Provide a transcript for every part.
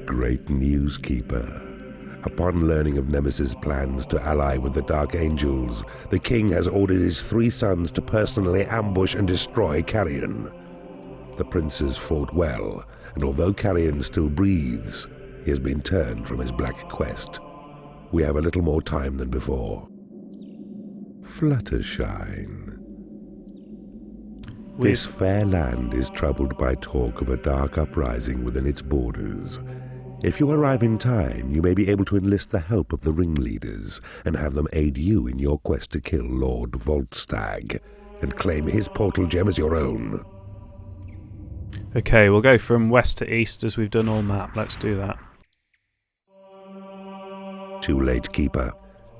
Great news, Keeper. Upon learning of Nemesis' plans to ally with the Dark Angels, the king has ordered his 3 sons to personally ambush and destroy Carrion. The princes fought well, and although Carrion still breathes, he has been turned from his black quest. We have a little more time than before. Fluttershine. This fair land is troubled by talk of a dark uprising within its borders. If you arrive in time, you may be able to enlist the help of the ringleaders and have them aid you in your quest to kill Lord Voltstag and claim his portal gem as your own. Okay, we'll go from west to east as we've done all map. Let's do that. Too late, Keeper.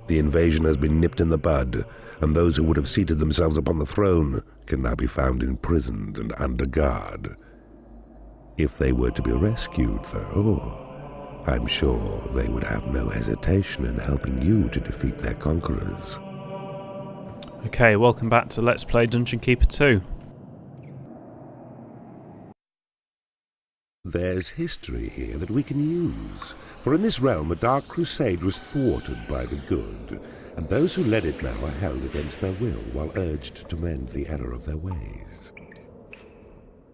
The invasion has been nipped in the bud, and those who would have seated themselves upon the throne can now be found imprisoned and under guard. If they were to be rescued, though, I'm sure they would have no hesitation in helping you to defeat their conquerors. Okay, welcome back to Let's Play Dungeon Keeper 2. There's history here that we can use, for in this realm a dark crusade was thwarted by the good, and those who led it now are held against their will while urged to mend the error of their ways.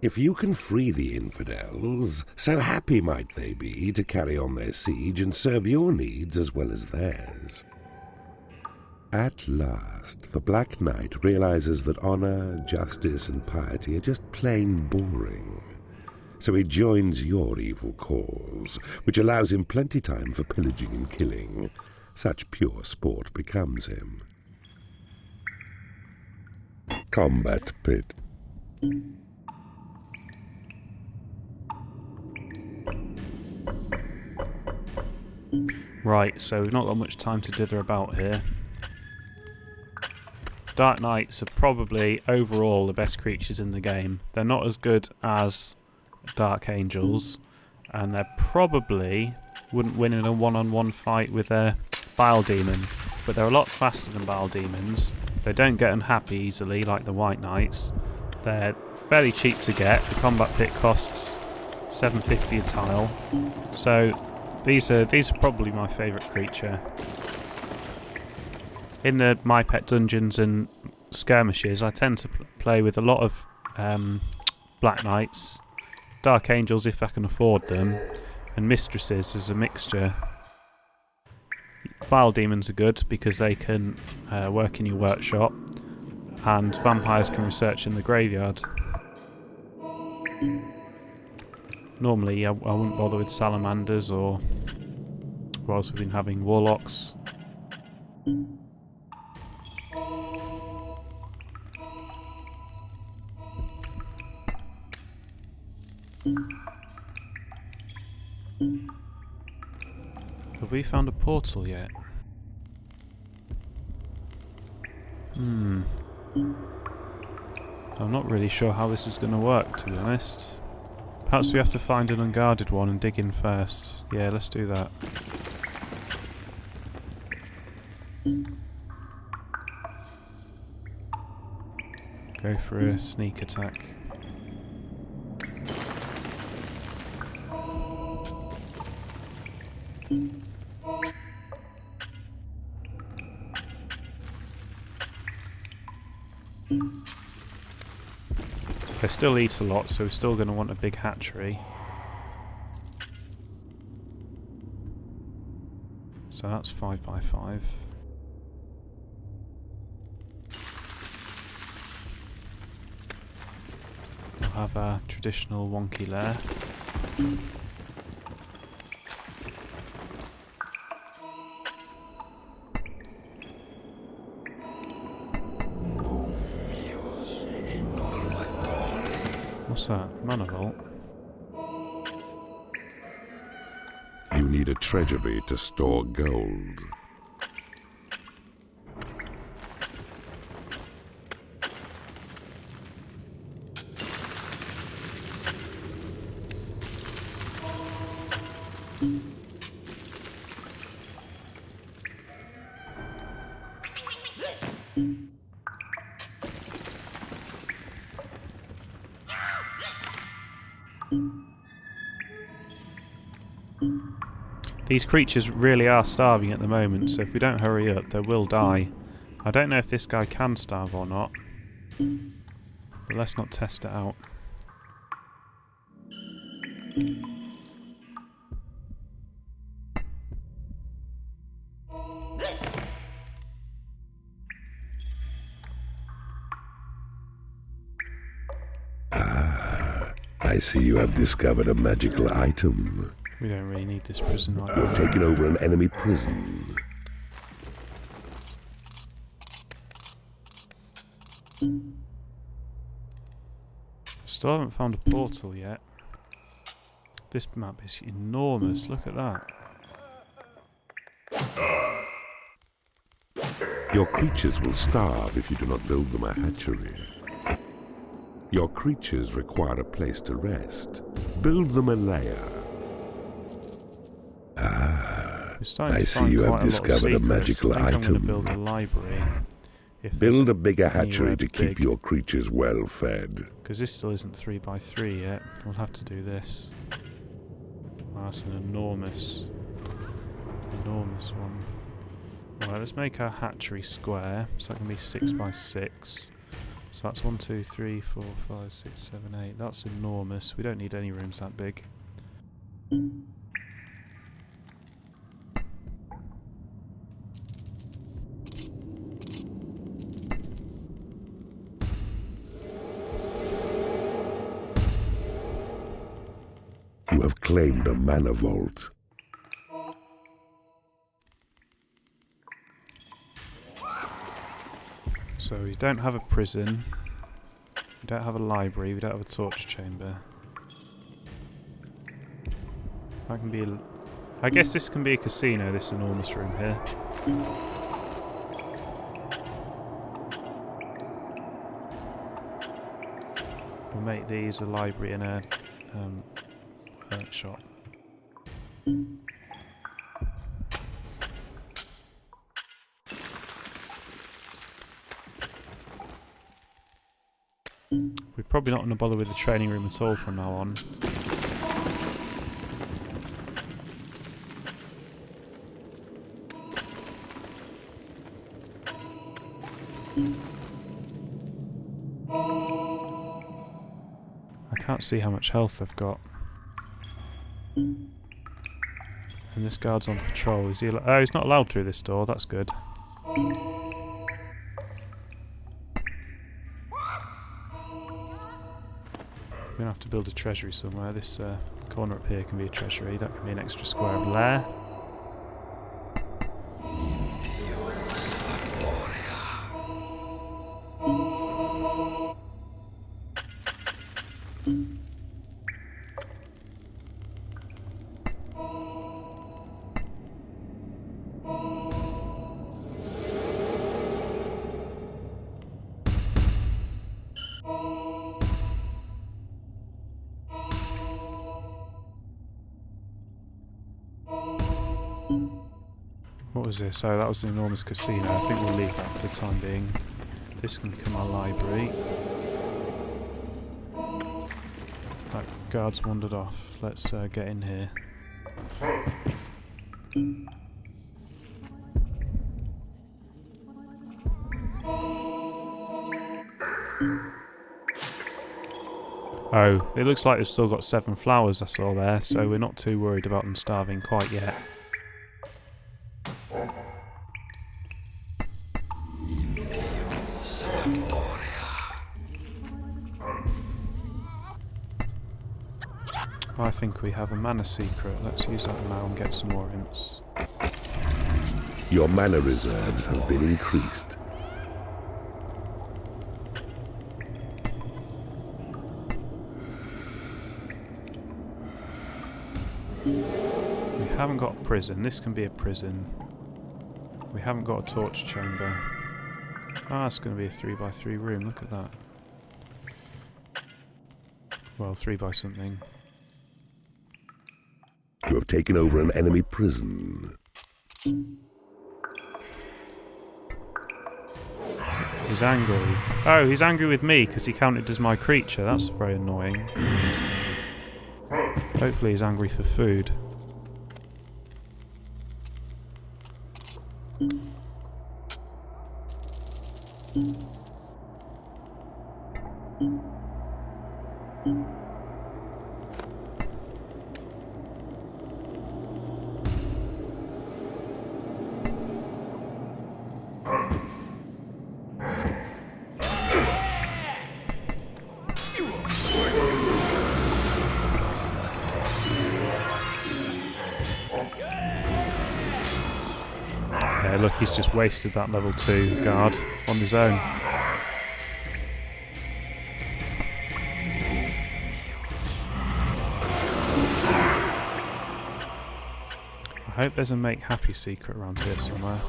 If you can free the infidels, so happy might they be to carry on their siege and serve your needs as well as theirs. At last, the Black Knight realizes that honor, justice, and piety are just plain boring. So he joins your evil cause, which allows him plenty time for pillaging and killing. Such pure sport becomes him. Combat Pit. Right, so we've not got much time to dither about here. Dark Knights are probably, overall, the best creatures in the game. They're not as good as Dark Angels, and they probably wouldn't win in a one-on-one fight with a Bile Demon, but they're a lot faster than Bile Demons. They don't get unhappy easily like the White Knights. They're fairly cheap to get. The combat pit costs $7.50 a tile, so these are probably my favourite creature. In the My Pet Dungeons and skirmishes, I tend to play with a lot of Black Knights, Dark Angels if I can afford them, and Mistresses as a mixture. Bile Demons are good because they can work in your workshop, and Vampires can research in the graveyard. Normally I wouldn't bother with Salamanders, or whilst we've been having Warlocks. Have we found a portal yet? I'm not really sure how this is going to work, to be honest. Perhaps we have to find an unguarded one and dig in first. Yeah, let's do that. Go for a sneak attack. They still eat a lot, so we're still going to want a big hatchery. So that's 5x5. We'll have our traditional wonky lair. What's that? Mana vault? You need a treasury to store gold. These creatures really are starving at the moment, so if we don't hurry up, they will die. I don't know if this guy can starve or not, but let's not test it out. I see you have discovered a magical item. We don't really need this prison right You've now. taken over an enemy prison. Still haven't found a portal yet. This map is enormous, look at that. Your creatures will starve if you do not build them a hatchery. Your creatures require a place to rest. Build them a lair. We're starting I to see find you have quite a lot of discovered a secrets. magical I think I'm going to item. build a library. If there's Build a bigger anywhere hatchery to keep big. your creatures well fed. Because this still isn't 3x3 yet. We'll have to do this. Oh, that's an enormous one. Right, let's make our hatchery square. So that can be 6x6. So that's 1, 2, 3, 4, 5, 6, 7, 8. That's enormous. We don't need any rooms that big. You have claimed a mana vault. So we don't have a prison. We don't have a library. We don't have a torch chamber. That can be I guess this can be a casino, this enormous room here. We'll make these a library and a workshop. We're probably not going to bother with the training room at all from now on. I can't see how much health they've got. And this guard's on patrol. Is he? Oh, he's not allowed through this door. That's good. We're going to have to build a treasury somewhere. This corner up here can be a treasury. That can be an extra square of lair. What was this? Oh, that was an enormous casino. I think we'll leave that for the time being. This can become our library. That guard's wandered off. Let's get in here. Oh, it looks like they've still got 7 flowers I saw there, so we're not too worried about them starving quite yet. I think we have a mana secret. Let's use that now and get some more imps. Your mana reserves have been increased. We haven't got a prison. This can be a prison. We haven't got a torch chamber. Ah, it's going to be a 3x3 room. Look at that. Well, 3 by something. You have taken over an enemy prison. He's angry. Oh, he's angry with me because he counted as my creature. That's very annoying. Hopefully he's angry for food. Yeah, look, he's just wasted that level 2 guard on his own. I hope there's a make happy secret around here somewhere.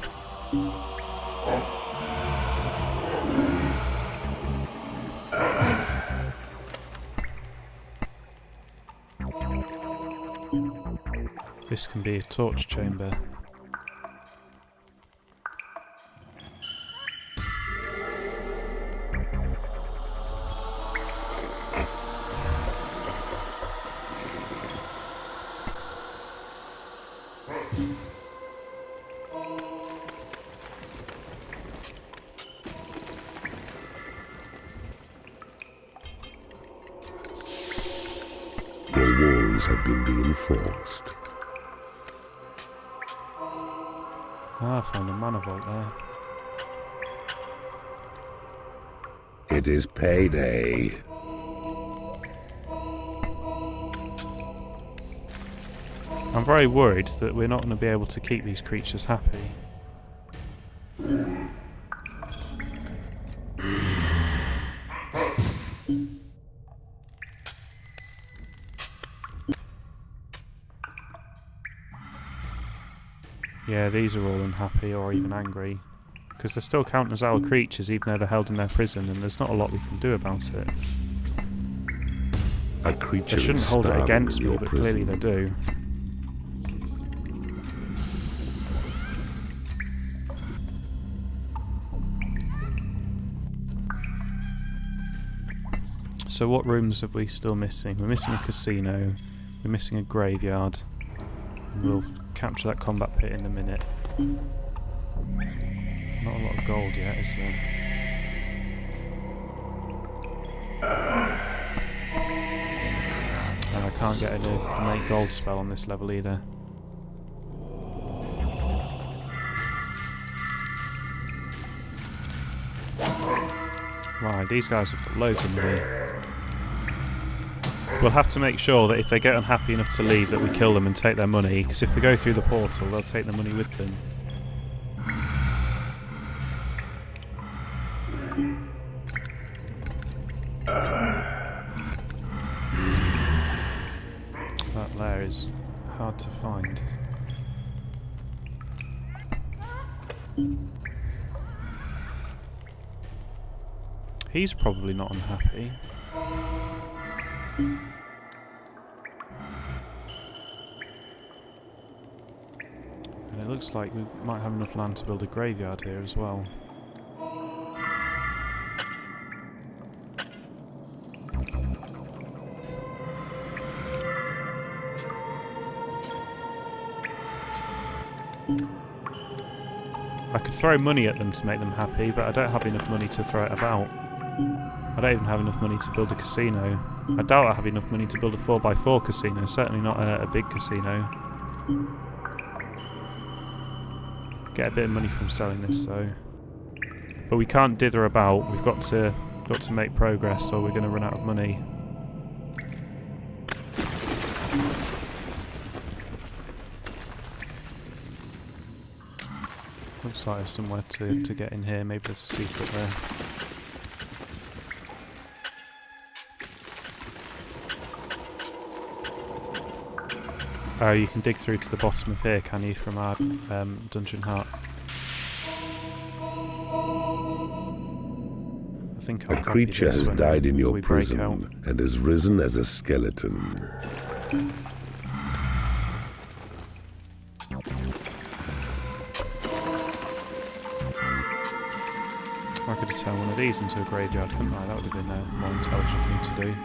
This can be a torch chamber. Your walls have been reinforced. Ah, I found a mana vault there. It is payday. I'm very worried that we're not going to be able to keep these creatures happy. Yeah, these are all unhappy or even angry. Because they're still counted as our creatures even though they're held in their prison, and there's not a lot we can do about it. A creature They shouldn't is hold it starving against in me, your but prison. clearly they do. So what rooms have we still missing? We're missing a casino, we're missing a graveyard, and we'll capture that combat pit in a minute. Not a lot of gold yet, is there? And I can't get an innate gold spell on this level either. Right, these guys have got loads of money. We'll have to make sure that if they get unhappy enough to leave that we kill them and take their money, because if they go through the portal they'll take the money with them. That lair is hard to find. He's probably not unhappy. And it looks like we might have enough land to build a graveyard here as well. I could throw money at them to make them happy, but I don't have enough money to throw it about. I don't even have enough money to build a casino. I doubt I have enough money to build a 4x4 casino, certainly not a big casino. Get a bit of money from selling this though. But we can't dither about, we've got to make progress or we're going to run out of money. Looks like there's somewhere to get in here, maybe there's a secret there. Oh, you can dig through to the bottom of here, can you, from our dungeon hut? I think I'll A creature has died in your prison and has risen as a skeleton. I could have turned one of these into a graveyard, couldn't I? That would have been a more intelligent thing to do.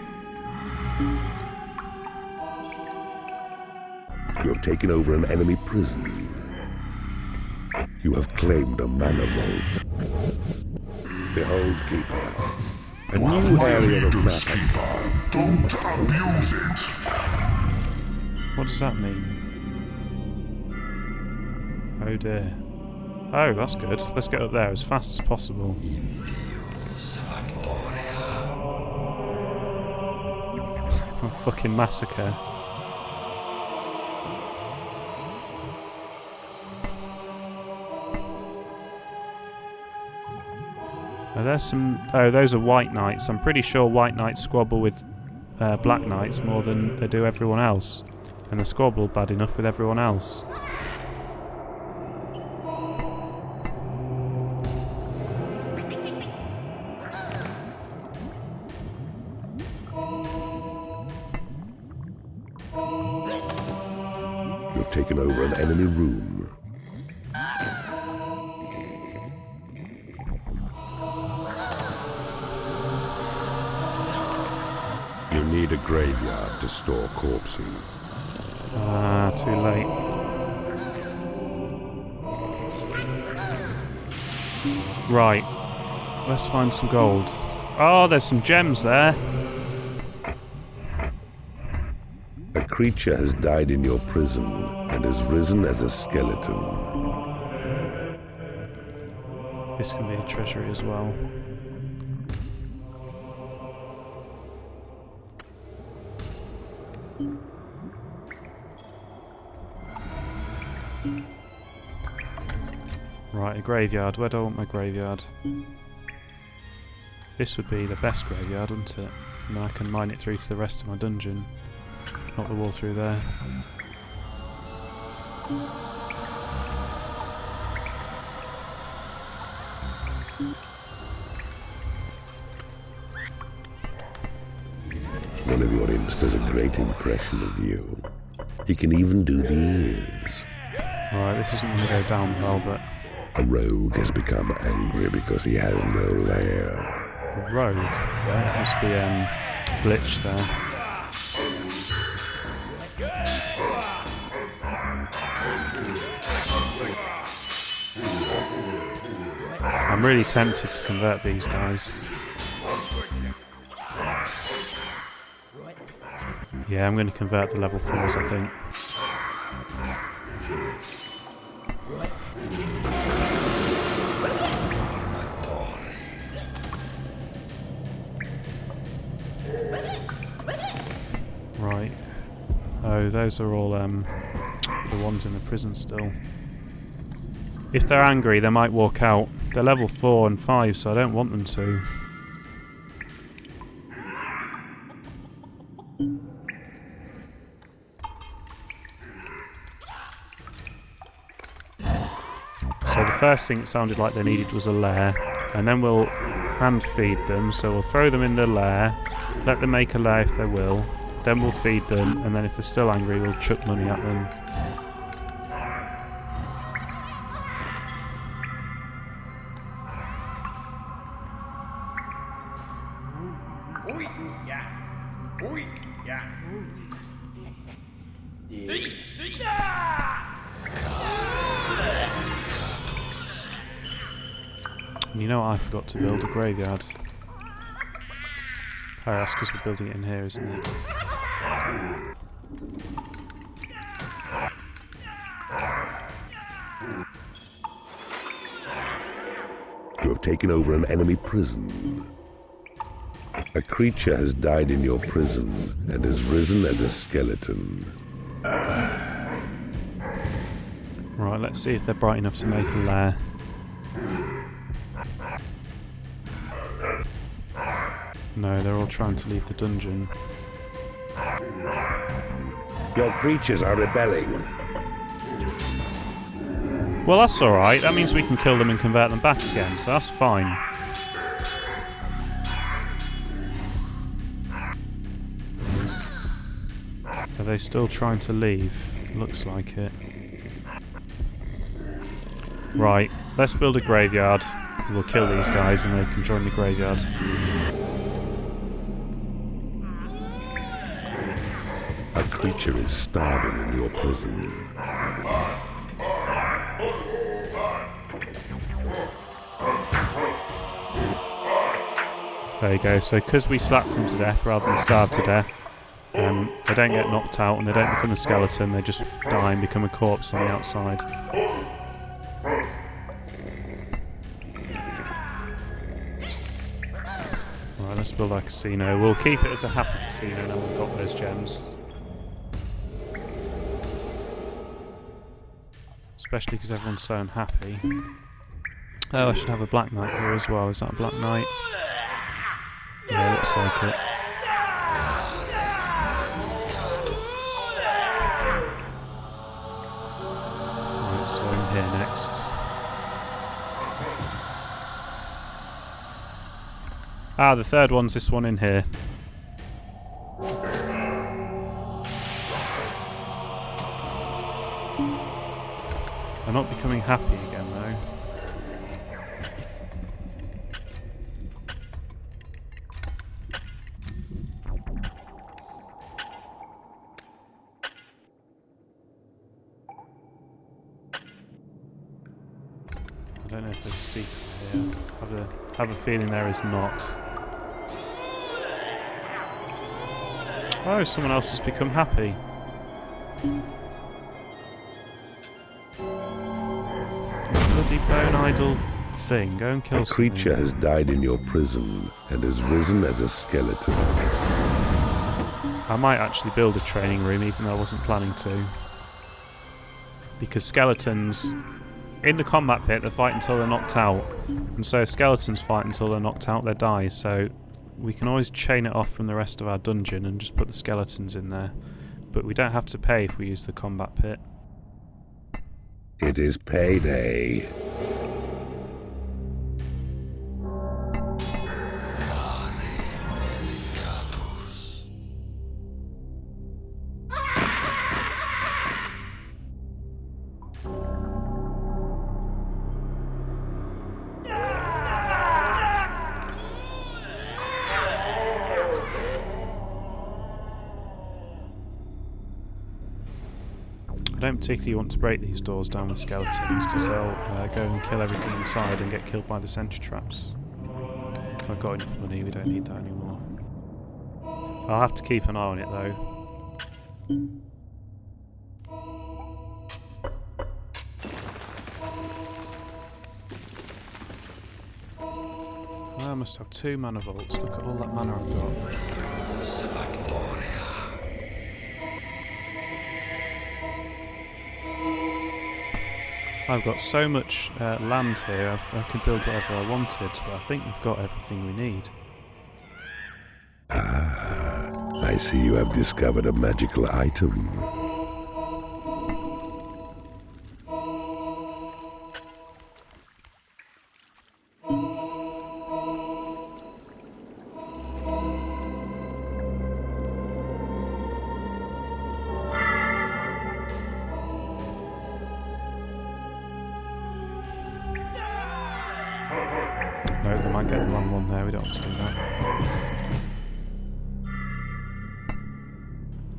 You have taken over an enemy prison. You have claimed a mana vault. Behold, Keeper. A new area of map. Don't abuse it. What does that mean? Oh dear. Oh, that's good. Let's get up there as fast as possible. A fucking massacre. Oh, there's some... Oh, those are white knights. I'm pretty sure white knights squabble with black knights more than they do everyone else. And they squabble bad enough with everyone else. You have taken over an enemy room. You need a graveyard to store corpses. Ah, too late. Right. Let's find some gold. Oh, there's some gems there. A creature has died in your prison and has risen as a skeleton. This can be a treasury as well. Right, a graveyard. Where do I want my graveyard? This would be the best graveyard, wouldn't it? And then I can mine it through to the rest of my dungeon. Not the wall through there. One of your imps does a great impression of you. He can even do the ears. Right, this isn't going to go down well, but... A rogue has become angry because he has no lair. A rogue? There must be glitch there. I'm really tempted to convert these guys. Yeah, I'm going to convert the level 4s, I think. Right. Oh, those are all the ones in the prison still. If they're angry, they might walk out. They're level 4 and 5, so I don't want them to. So the first thing it sounded like they needed was a lair, and then we'll hand feed them, so we'll throw them in the lair, let them make a lair if they will, then we'll feed them, and then if they're still angry we'll chuck money at them. And you know what, I forgot to build a graveyard. Oh, that's because we're building it in here, isn't it? You have taken over an enemy prison. A creature has died in your prison and has risen as a skeleton. Right, let's see if they're bright enough to make a lair. No, they're all trying to leave the dungeon. Your creatures are rebelling. Well, that's alright. That means we can kill them and convert them back again, so that's fine. Are they still trying to leave? Looks like it. Right, let's build a graveyard. We'll kill these guys and they can join the graveyard. A creature is starving in your prison. There you go. So because we slapped them to death rather than starve to death, they don't get knocked out and they don't become a skeleton. They just die and become a corpse on the outside. Right, let's build our casino. We'll keep it as a happy casino now we've got those gems. Especially because everyone's so unhappy. Oh, I should have a black knight here as well. Is that a black knight? Yeah, looks like it. Right, so I'm here next. Ah, the third one's this one in here. They're not becoming happy again, though. I don't know if there's a secret here. Have a feeling there is not. Oh, someone else has become happy. Bloody bone idol thing. Go and kill A creature has died in your prison and has risen as a skeleton. I might actually build a training room, even though I wasn't planning to. Because skeletons, in the combat pit, they fight until they're knocked out. And so if skeletons fight until they're knocked out, they die. So we can always chain it off from the rest of our dungeon and just put the skeletons in there. But we don't have to pay if we use the combat pit. It is payday. I don't particularly want to break these doors down with skeletons because they'll go and kill everything inside and get killed by the sentry traps. I've got enough money, we don't need that anymore. I'll have to keep an eye on it though. I must have 2 mana vaults, look at all that mana I've got. I've got so much land here, I can build whatever I wanted, but I think we've got everything we need. Ah, I see you have discovered a magical item. No, they might get the wrong one there, we don't want to do that.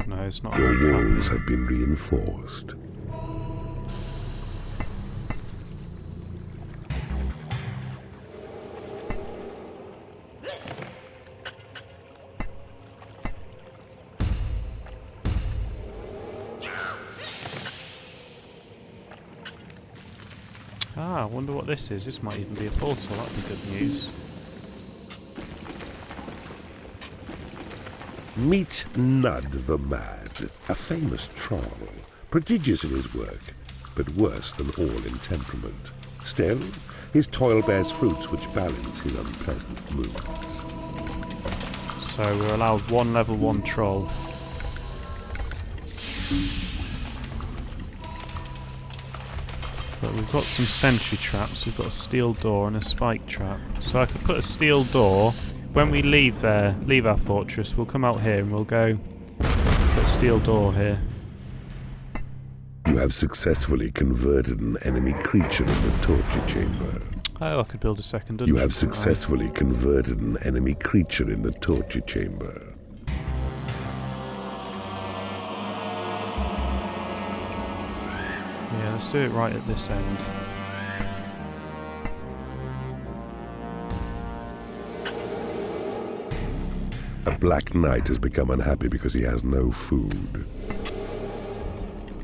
No, it's not. Your walls have been reinforced. Ah, I wonder what this is. This might even be a portal, that'd be good news. Meet Nud the Mad, a famous troll, prodigious in his work, but worse than all in temperament. Still, his toil bears fruits which balance his unpleasant moods. So we're allowed 1 level 1 troll. But we've got some sentry traps, we've got a steel door and a spike trap. So I could put a steel door. When we leave our fortress, we'll come out here and we'll go put a steel door here. You have successfully converted an enemy creature in the torture chamber. Oh, I could build a second dungeon. You have successfully converted an enemy creature in the torture chamber. Yeah, let's do it right at this end. A black knight has become unhappy because he has no food.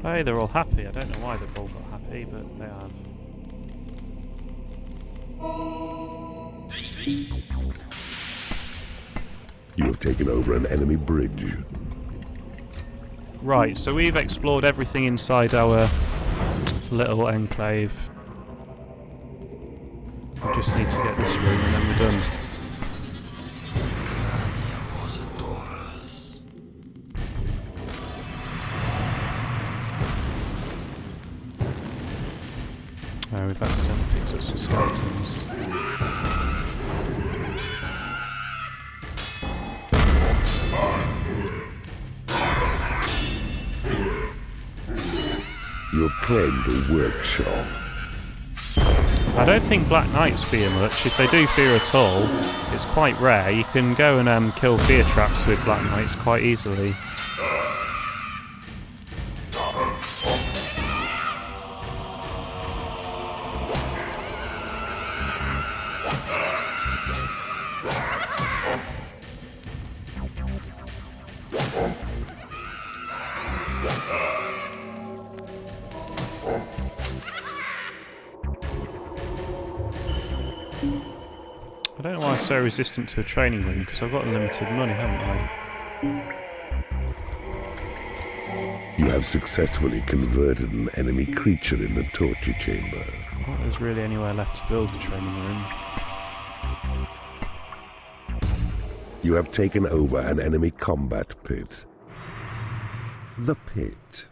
Hey, they're all happy. I don't know why they've all got happy, but they have. You have taken over an enemy bridge. Right, so we've explored everything inside our little enclave. We just need to get this room and then we're done. We've accidentally picked up some skeletons. You have claimed a workshop. I don't think Black Knights fear much. If they do fear at all, it's quite rare. You can go and kill fear traps with Black Knights quite easily. I don't know why I'm so resistant to a training room, because I've got unlimited money, haven't I? You have successfully converted an enemy creature in the torture chamber. Not there's really anywhere left to build a training room. You have taken over an enemy combat pit. The pit.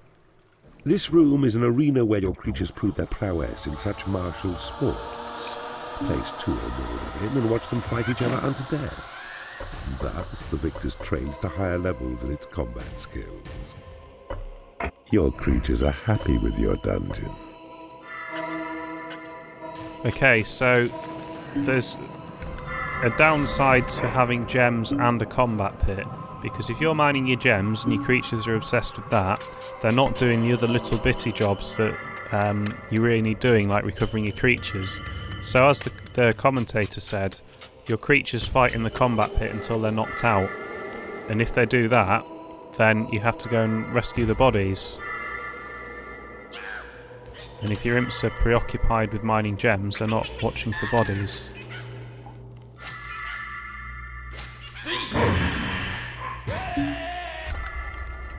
This room is an arena where your creatures prove their prowess in such martial sports. Place 2 or more within and watch them fight each other unto death. Thus, the victor's trained to higher levels in its combat skills. Your creatures are happy with your dungeon. Okay, so there's a downside to having gems and a combat pit, because if you're mining your gems and your creatures are obsessed with that, they're not doing the other little bitty jobs that you really need doing, like recovering your creatures. So as the commentator said, your creatures fight in the combat pit until they're knocked out, and if they do that, then you have to go and rescue the bodies. And if your imps are preoccupied with mining gems, they're not watching for bodies.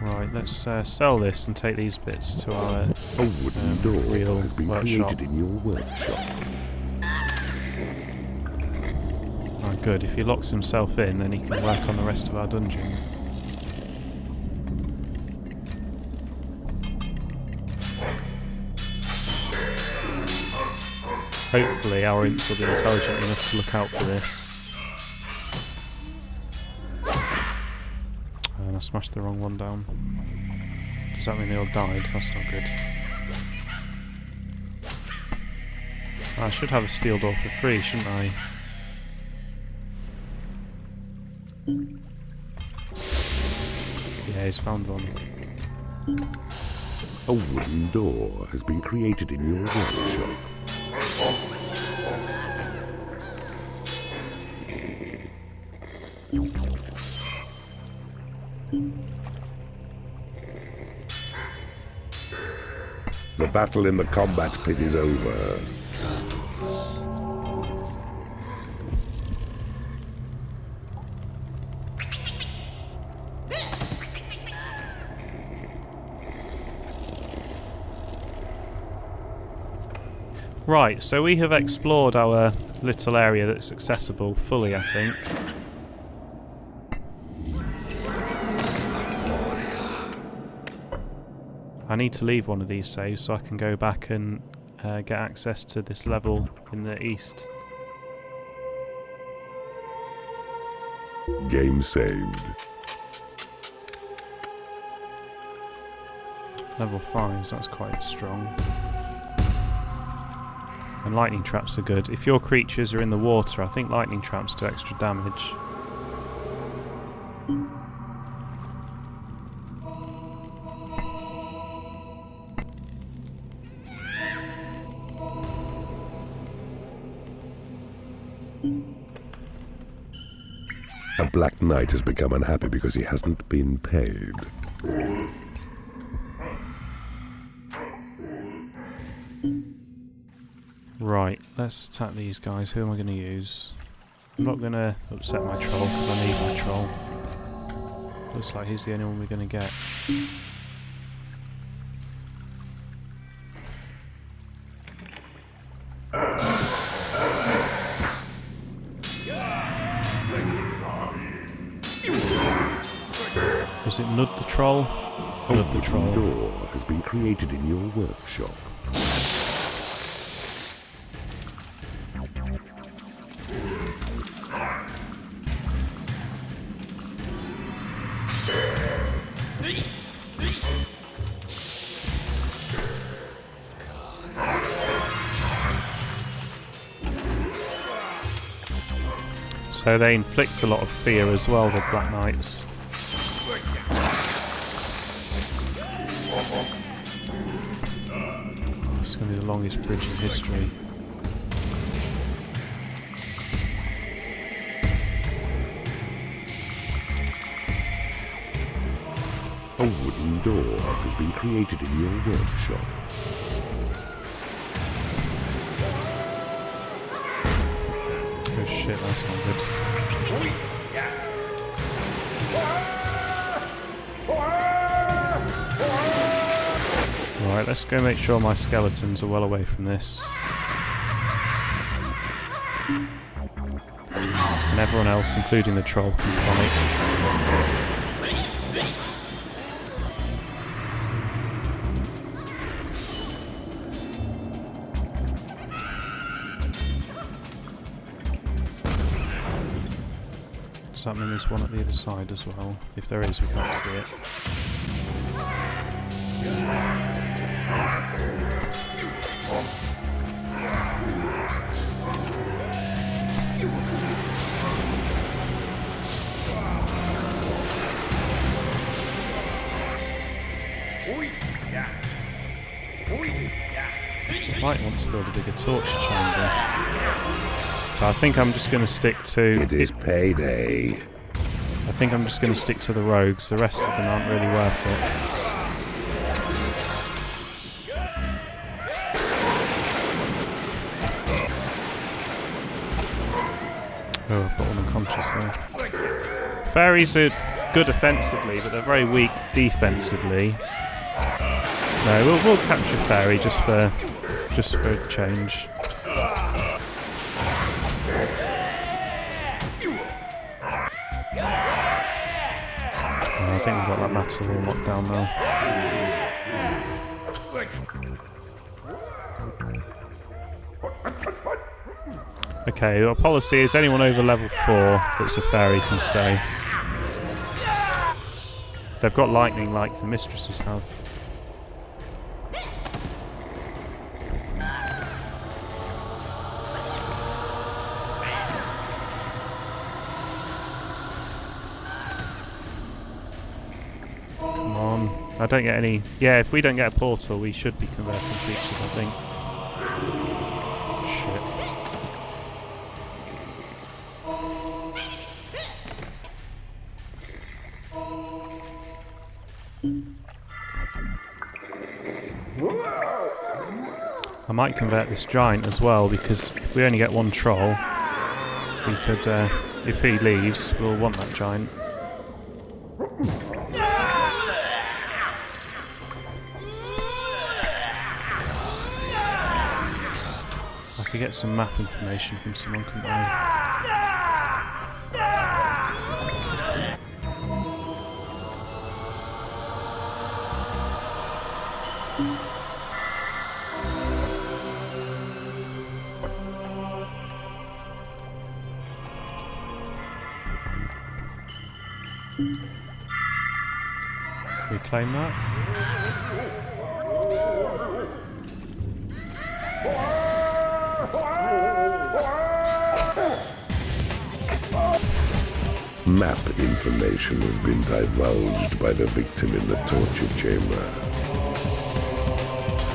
Right, let's sell this and take these bits to our A wooden door real has been workshop. created in your workshop. Oh, good. If he locks himself in, then he can work on the rest of our dungeon. Hopefully our imps will be intelligent enough to look out for this. And I smashed the wrong one down. Does that mean they all died? That's not good. I should have a steel door for free, shouldn't I? Yeah, he's found one. A wooden door has been created in your workshop. The battle in the combat pit is over. Right, so we have explored our little area that's accessible fully, I think. I need to leave one of these saves so I can go back and get access to this level in the east. Game saved. Level 5, so that's quite strong. And lightning traps are good. If your creatures are in the water, I think lightning traps do extra damage. A Black Knight has become unhappy because he hasn't been paid. Right, let's attack these guys. Who am I going to use? I'm not going to upset my troll because I need my troll. Looks like he's the only one we're going to get. Was it Nud the Troll? Nud the Troll. A door has been created in your workshop. So they inflict a lot of fear as well, the Black Knights. Oh, it's going to be the longest bridge in history. A wooden door has been created in your workshop. Oh shit, that's not good. Right, let's go make sure my skeletons are well away from this. And everyone else, including the troll, can fight. Does that mean there's one at the other side as well? If there is, we can't see it. Might want to build a bigger torture chamber. But I think I'm just going to stick to... It is payday. I think I'm just going to stick to the rogues. The rest of them aren't really worth it. Oh, I've got one unconscious there. Fairies are good offensively, but they're very weak defensively. No, we'll capture Fairy just for a change. I think we've got that matter all locked down now. Okay, our policy is anyone over level 4 that's a fairy can stay. They've got lightning like the mistresses have. I don't get any... Yeah, if we don't get a portal, we should be converting creatures, I think. Shit. I might convert this giant as well, because if we only get one troll, we could... if he leaves, we'll want that giant. I could get some map information from someone, couldn't I? Can we claim that? Map information has been divulged by the victim in the torture chamber.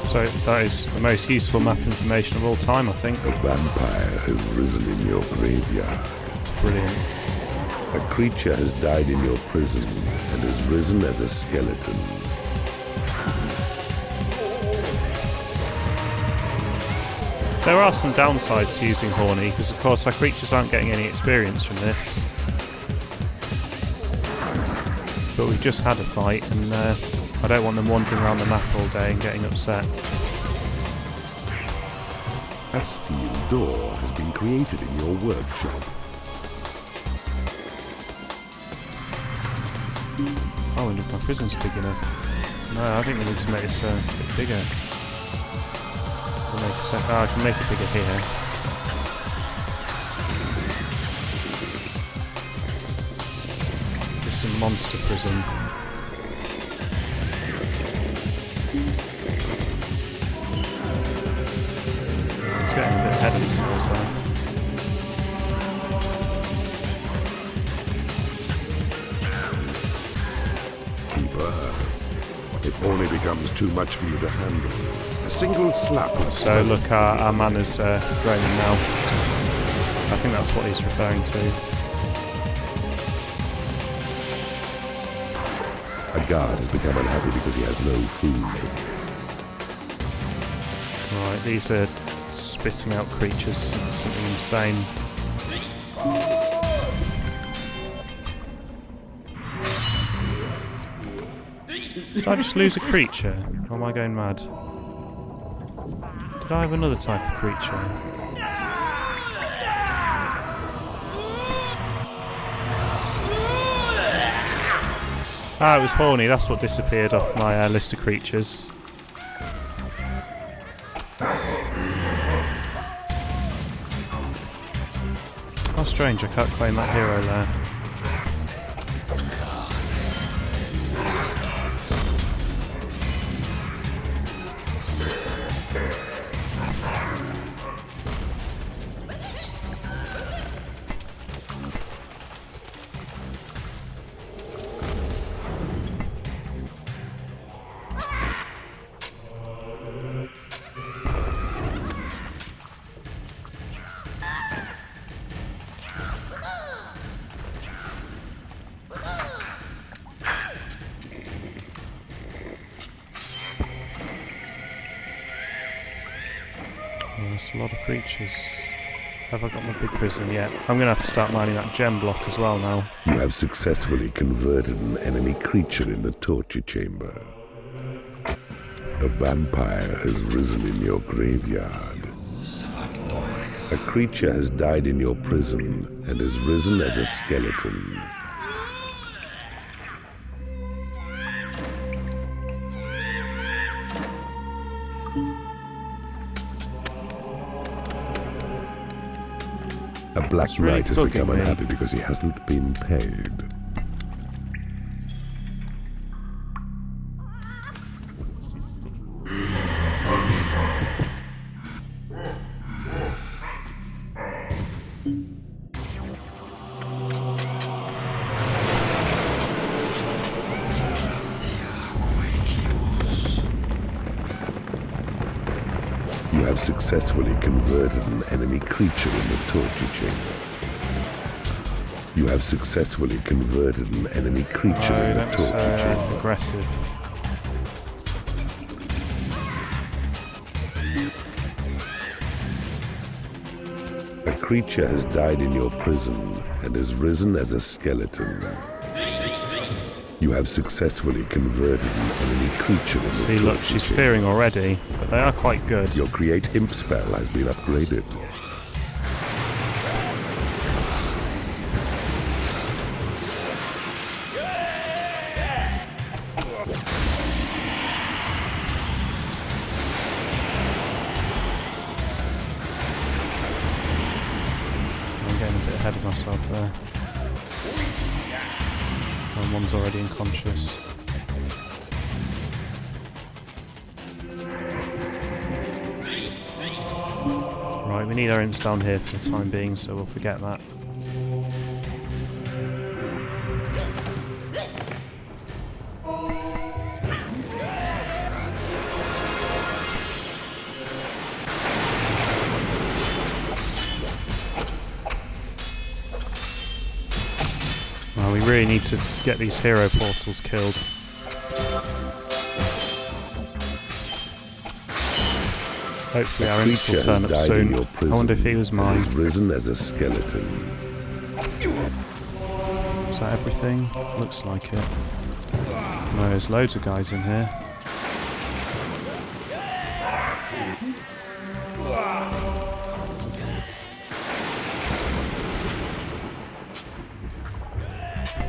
So that is the most useful map information of all time, I think. A vampire has risen in your graveyard. Brilliant. A creature has died in your prison and has risen as a skeleton. There are some downsides to using Horny, because of course our creatures aren't getting any experience from this. But we've just had a fight, and I don't want them wandering around the map all day and getting upset. A steel door has been created in your workshop. I wonder if my prison's big enough. No, I think we need to make this a bit bigger. We'll make I can make it bigger here. Just some monster prison. It's getting a bit ahead of themselves there. If Horny becomes too much for you to handle, a single slap of So look, our mana's draining now. I think that's what he's referring to. A guard has become unhappy because he has no food. Right, these are spitting out creatures, something insane. Did I just lose a creature? Or am I going mad? Did I have another type of creature? Ah, it was Horny, that's what disappeared off my list of creatures. How strange, I can't claim that hero there. That's a lot of creatures. Have I got my big prison yet? I'm going to have to start mining that gem block as well now. You have successfully converted an enemy creature in the torture chamber. A vampire has risen in your graveyard. A creature has died in your prison and has risen as a skeleton. A black That's really knight has bugging become me. unhappy because he hasn't been paid. You have successfully converted an enemy creature in the torture chamber. You have successfully converted an enemy creature No, in the that was torture chamber. aggressive. A creature has died in your prison and has risen as a skeleton. You have successfully converted an enemy creature in the See, look, torture she's chamber. fearing already, but they are quite good. Your create imp spell has been upgraded. I'm getting a bit ahead of myself there. And one's already unconscious. Right, we need our imps down here for the time being, so we'll forget that. really need to get these hero portals killed. Hopefully our imps will turn up soon. I wonder if he was mine. Risen as a skeleton. Is that everything? Looks like it. No, there's loads of guys in here.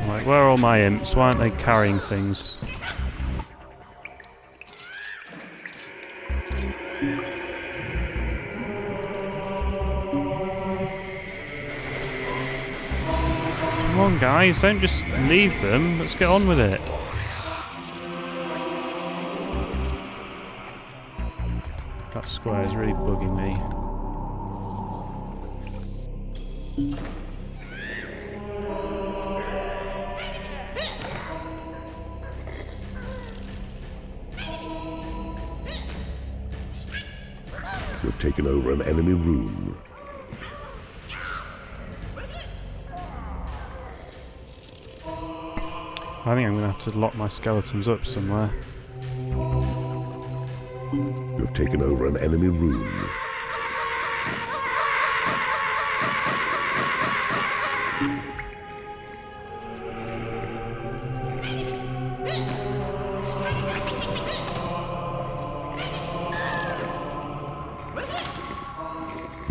Right, where are all my imps? Why aren't they carrying things? Come on guys, don't just leave them. Let's get on with it. That square is really bugging me. We've taken over an enemy room. I think I'm going to have to lock my skeletons up somewhere. We've taken over an enemy room.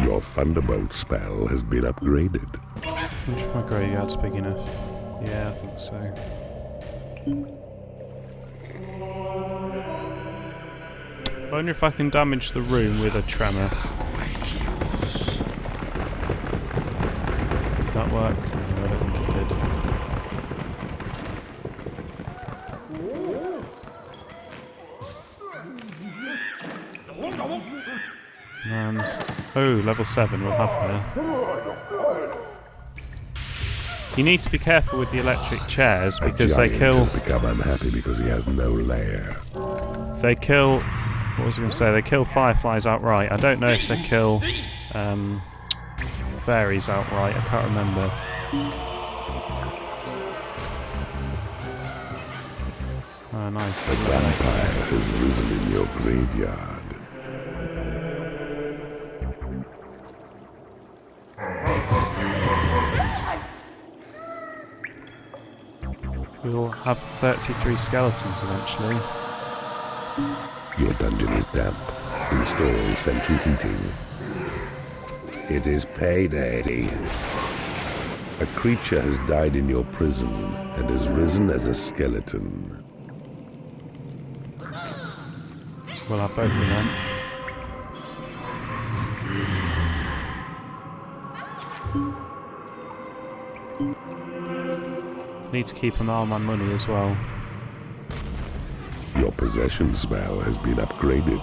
Your Thunderbolt spell has been upgraded. I wonder if my graveyard's big enough. Yeah, I think so. I wonder if I can damage the room with a tremor. Did that work? No, I don't think it did. And oh, level 7 we'll have there. You need to be careful with the electric chairs because they kill. Has become unhappy because he has no lair. They kill. What was I going to say? They kill fireflies outright. I don't know if they kill fairies outright. I can't remember. Oh, nice. A vampire has risen in your graveyard. We'll have 33 skeletons eventually. Your dungeon is damp. Install central heating. It is payday. A creature has died in your prison and has risen as a skeleton. We'll have both of them. Need to keep an eye on my money as well. Your possession spell has been upgraded.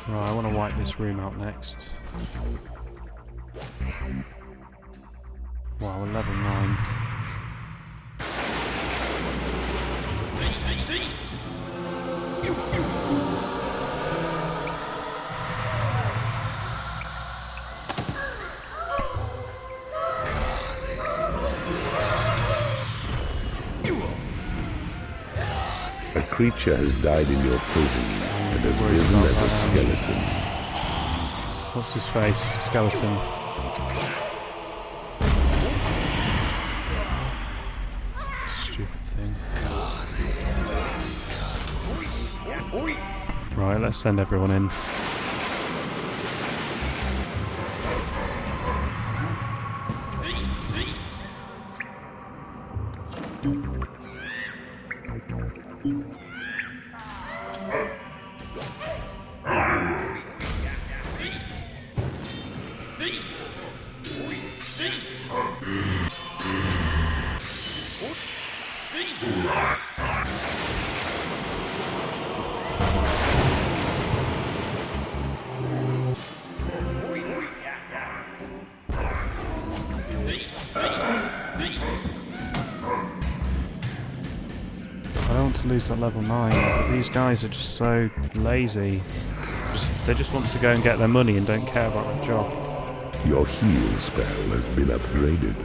Right, I want to wipe this room out next. Wow, we're level 9. A creature has died in your prison and has risen as a skeleton. What's his face? Skeleton. Stupid thing. Right, let's send everyone in. I don't want to lose that level 9, but these guys are just so lazy. They just want to go and get their money and don't care about their job. Your heal spell has been upgraded.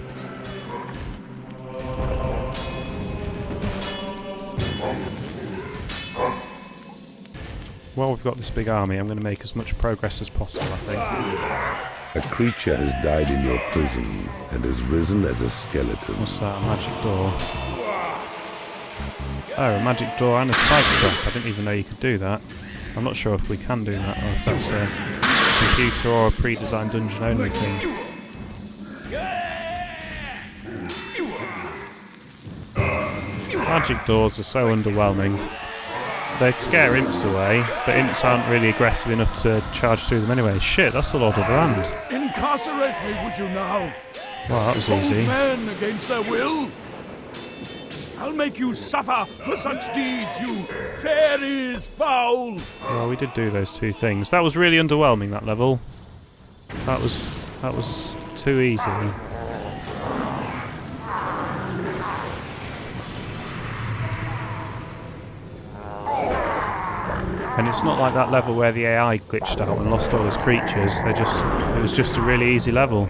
Well, we've got this big army. I'm going to make as much progress as possible, I think. A creature has died in your prison and has risen as a skeleton. What's that? A magic door. Oh, a magic door and a spike trap. I didn't even know you could do that. I'm not sure if we can do that, or if that's a computer or a pre-designed dungeon only thing. Magic doors are so underwhelming. They scare imps away, but imps aren't really aggressive enough to charge through them anyway. Shit, that's a lot of land. Incarcerate me, would you now? Well, that was Bold easy. men against their will. I'll make you suffer for such deeds, you fairies foul. Well, we did do those two things. That was really underwhelming, that level. That was too easy. And it's not like that level where the AI glitched out and lost all its creatures. It was just a really easy level.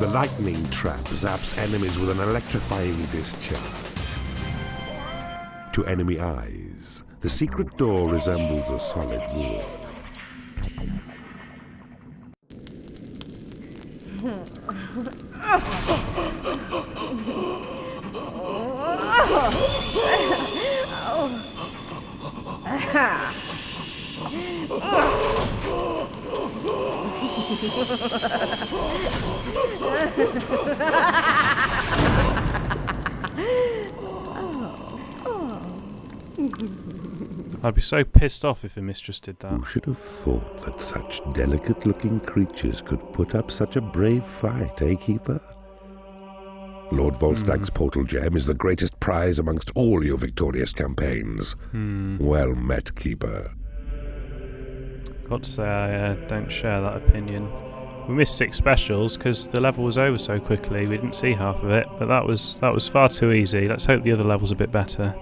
The lightning trap zaps enemies with an electrifying discharge. To enemy eyes, the secret door resembles a solid wall. I'd be so pissed off if a mistress did that. Who should have thought that such delicate-looking creatures could put up such a brave fight, eh, Keeper? Lord Volstag's portal gem is the greatest prize amongst all your victorious campaigns. Well met, Keeper. Got to say, I don't share that opinion. We missed 6 specials because the level was over so quickly. We didn't see half of it, but that was far too easy. Let's hope the other level's a bit better.